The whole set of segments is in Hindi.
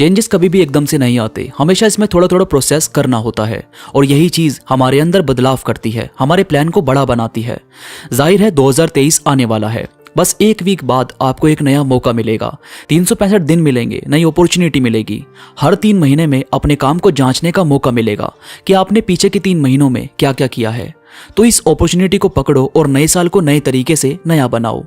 चेंजेस कभी भी एकदम से नहीं आते, हमेशा इसमें थोड़ा थोड़ा प्रोसेस करना होता है और यही चीज हमारे अंदर बदलाव करती है, हमारे प्लान को बड़ा बनाती है। जाहिर है 2023 आने वाला है, बस एक वीक बाद आपको एक नया मौका मिलेगा, 365 दिन मिलेंगे, नई अपॉर्चुनिटी मिलेगी। हर 3 महीने में अपने काम को जांचने का मौका मिलेगा कि आपने पीछे के 3 महीनों में क्या क्या किया है। तो इस अपॉर्चुनिटी को पकड़ो और नए साल को नए तरीके से नया बनाओ।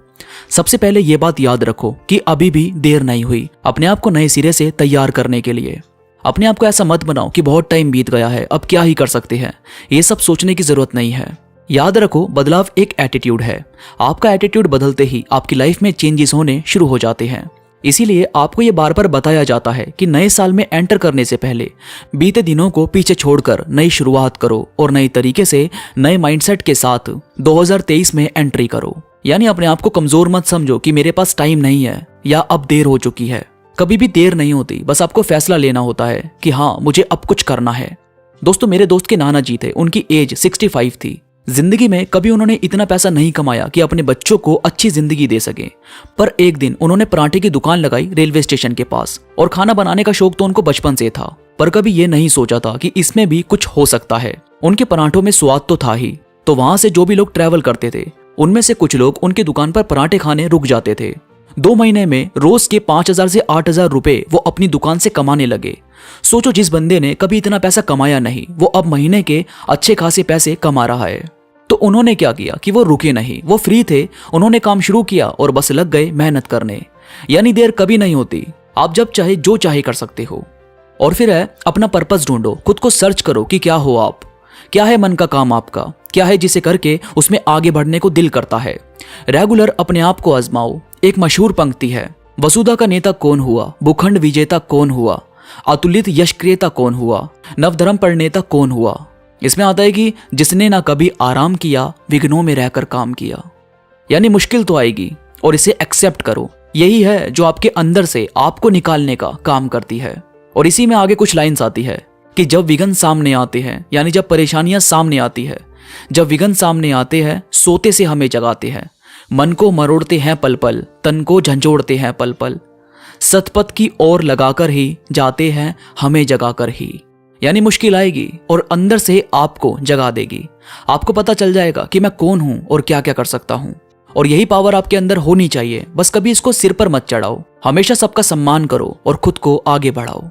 सबसे पहले ये बात याद रखो कि अभी भी देर नहीं हुई अपने आप को नए सिरे से तैयार करने के लिए। अपने आप को ऐसा मत बनाओ कि बहुत टाइम बीत गया है, अब क्या ही कर सकते हैं। ये सब सोचने की जरूरत नहीं है। याद रखो, बदलाव एक एटीट्यूड है। आपका एटीट्यूड बदलते ही आपकी लाइफ में चेंजेस होने शुरू हो जाते हैं। इसीलिए आपको ये बार बार बताया जाता है कि नए साल में एंटर करने से पहले बीते दिनों को पीछे छोड़कर नई शुरुआत करो और नई तरीके से नए माइंडसेट के साथ 2023 में एंट्री करो। यानी अपने आप को कमजोर मत समझो कि मेरे पास टाइम नहीं है या अब देर हो चुकी है। कभी भी देर नहीं होती, बस आपको फैसला लेना होता है कि हाँ, मुझे अब कुछ करना है। दोस्तों, मेरे दोस्त के नाना जी थे, उनकी एज 65 थी। जिंदगी में कभी उन्होंने इतना पैसा नहीं कमाया कि अपने बच्चों को अच्छी जिंदगी दे सके, पर एक दिन उन्होंने पराठे की दुकान लगाई रेलवे स्टेशन के पास। और खाना बनाने का शौक तो उनको बचपन से था, पर कभी ये नहीं सोचा था कि इसमें भी कुछ हो सकता है। उनके पराठों में स्वाद तो था ही, तो वहां से जो भी लोग ट्रैवल करते थे उनमें से कुछ लोग उनकी दुकान पर पराठे खाने रुक जाते थे। 2 महीने में रोज के 5,000 से 8,000 रुपए वो अपनी दुकान से कमाने लगे। सोचो, जिस बंदे ने कभी इतना पैसा कमाया नहीं, वो अब महीने के अच्छे खासे पैसे कमा रहा है। तो उन्होंने क्या किया कि वो रुके नहीं, वो फ्री थे, उन्होंने काम शुरू किया और बस लग गए मेहनत करने। यानी देर कभी नहीं होती, आप जब चाहे जो चाहे कर सकते हो। और फिर है, अपना पर्पस ढूंढो, खुद को सर्च करो कि क्या हो आप, क्या है मन का काम आपका, क्या है जिसे करके उसमें आगे बढ़ने को दिल करता है। रेगुलर अपने आप को आजमाओ। एक मशहूर पंक्ति है, वसुधा का नेता कौन हुआ, भूखंड विजेता कौन हुआ, अतुलित यश क्रेता कौन हुआ, नवधर्म प्रणेता कौन हुआ। इसमें आता है कि जिसने ना कभी आराम किया, विघ्नों में रहकर काम किया। यानी मुश्किल तो आएगी और इसे एक्सेप्ट करो। यही है जो आपके अंदर से आपको निकालने का काम करती है। और इसी में आगे कुछ लाइन्स आती है कि जब विघ्न सामने आते हैं, यानी जब परेशानियां सामने आती है, जब विघ्न सामने आते हैं, सोते से हमें जगाते हैं, मन को मरोड़ते हैं पल पल, तन को झंझोड़ते हैं पल पल, सतपथ की ओर लगाकर ही जाते हैं हमें जगाकर ही। यानी मुश्किल आएगी और अंदर से आपको जगा देगी। आपको पता चल जाएगा कि मैं कौन हूं और क्या क्या कर सकता हूं। और यही पावर आपके अंदर होनी चाहिए। बस कभी इसको सिर पर मत चढ़ाओ, हमेशा सबका सम्मान करो और खुद को आगे बढ़ाओ।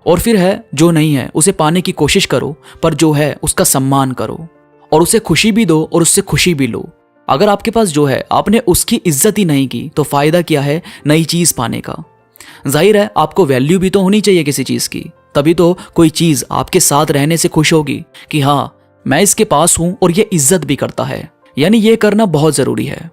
और फिर है, जो नहीं है उसे पाने की कोशिश करो, पर जो है उसका सम्मान करो और उसे खुशी भी दो और उससे खुशी भी लो। अगर आपके पास जो है आपने उसकी इज्जत ही नहीं की, तो फायदा क्या है नई चीज पाने का। जाहिर है, आपको वैल्यू भी तो होनी चाहिए किसी चीज की, तभी तो कोई चीज आपके साथ रहने से खुश होगी कि हाँ, मैं इसके पास हूं और ये इज्जत भी करता है। यानी ये करना बहुत जरूरी है।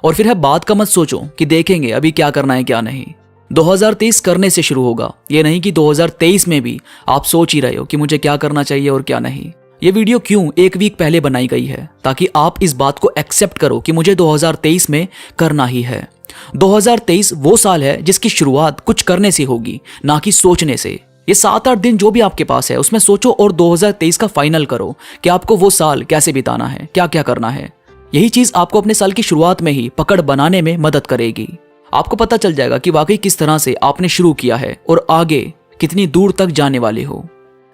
और फिर है, बात का मत सोचो कि देखेंगे अभी क्या करना है क्या नहीं। 2023 करने से शुरू होगा, ये नहीं कि 2023 में भी आप सोच ही रहे हो कि मुझे क्या करना चाहिए और क्या नहीं। ये वीडियो क्यों 1 वीक पहले बनाई गई है, ताकि आप इस बात को एक्सेप्ट करो कि मुझे 2023 में करना ही है। 2023 वो साल है जिसकी शुरुआत कुछ करने से होगी, ना कि सोचने से। ये 7-8 दिन जो भी आपके पास है उसमें सोचो और 2023 का फाइनल करो कि आपको वो साल कैसे बिताना है, क्या क्या करना है। यही चीज आपको अपने साल की शुरुआत में ही पकड़ बनाने में मदद करेगी। आपको पता चल जाएगा कि वाकई किस तरह से आपने शुरू किया है और आगे कितनी दूर तक जाने वाले हो।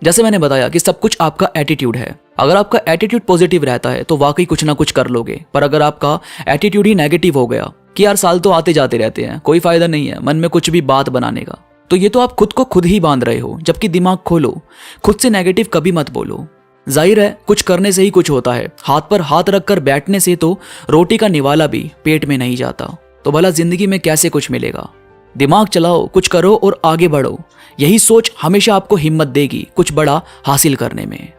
जैसे मैंने बताया कि सब कुछ आपका एटीट्यूड है। अगर आपका एटीट्यूड पॉजिटिव रहता है तो वाकई कुछ ना कुछ कर लोगे, पर अगर आपका एटीट्यूड ही नेगेटिव हो गया कि यार साल तो आते जाते रहते हैं, कोई फायदा नहीं है मन में कुछ भी बात बनाने का, तो ये तो आप खुद को खुद ही बांध रहे हो। जबकि दिमाग खोलो, खुद से नेगेटिव कभी मत बोलो। जाहिर है, कुछ करने से ही कुछ होता है। हाथ पर हाथ रखकर बैठने से तो रोटी का निवाला भी पेट में नहीं जाता। तो भला जिंदगी में कैसे कुछ मिलेगा। दिमाग चलाओ, कुछ करो और आगे बढ़ो। यही सोच हमेशा आपको हिम्मत देगी कुछ बड़ा हासिल करने में।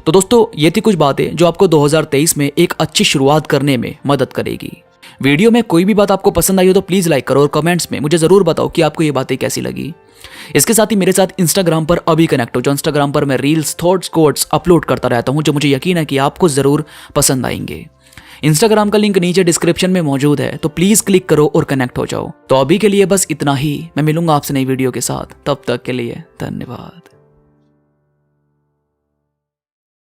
तो दोस्तों, ये थी कुछ बातें जो आपको 2023 में एक अच्छी शुरुआत करने में मदद करेगी। वीडियो में कोई भी बात आपको पसंद आई हो तो प्लीज लाइक करो और कमेंट्स में मुझे जरूर बताओ कि आपको ये बातें कैसी लगी। इसके साथ ही मेरे साथ इंस्टाग्राम पर अभी कनेक्ट हो। जो इंस्टाग्राम पर मैं रील्स, थॉट्स, कोट्स अपलोड करता रहता हूं, जो मुझे यकीन है कि आपको जरूर पसंद आएंगे। इंस्टाग्राम का लिंक नीचे डिस्क्रिप्शन में मौजूद है, तो प्लीज क्लिक करो और कनेक्ट हो जाओ। तो अभी के लिए बस इतना ही। मैं मिलूंगा आपसे नई वीडियो के साथ, तब तक के लिए धन्यवाद।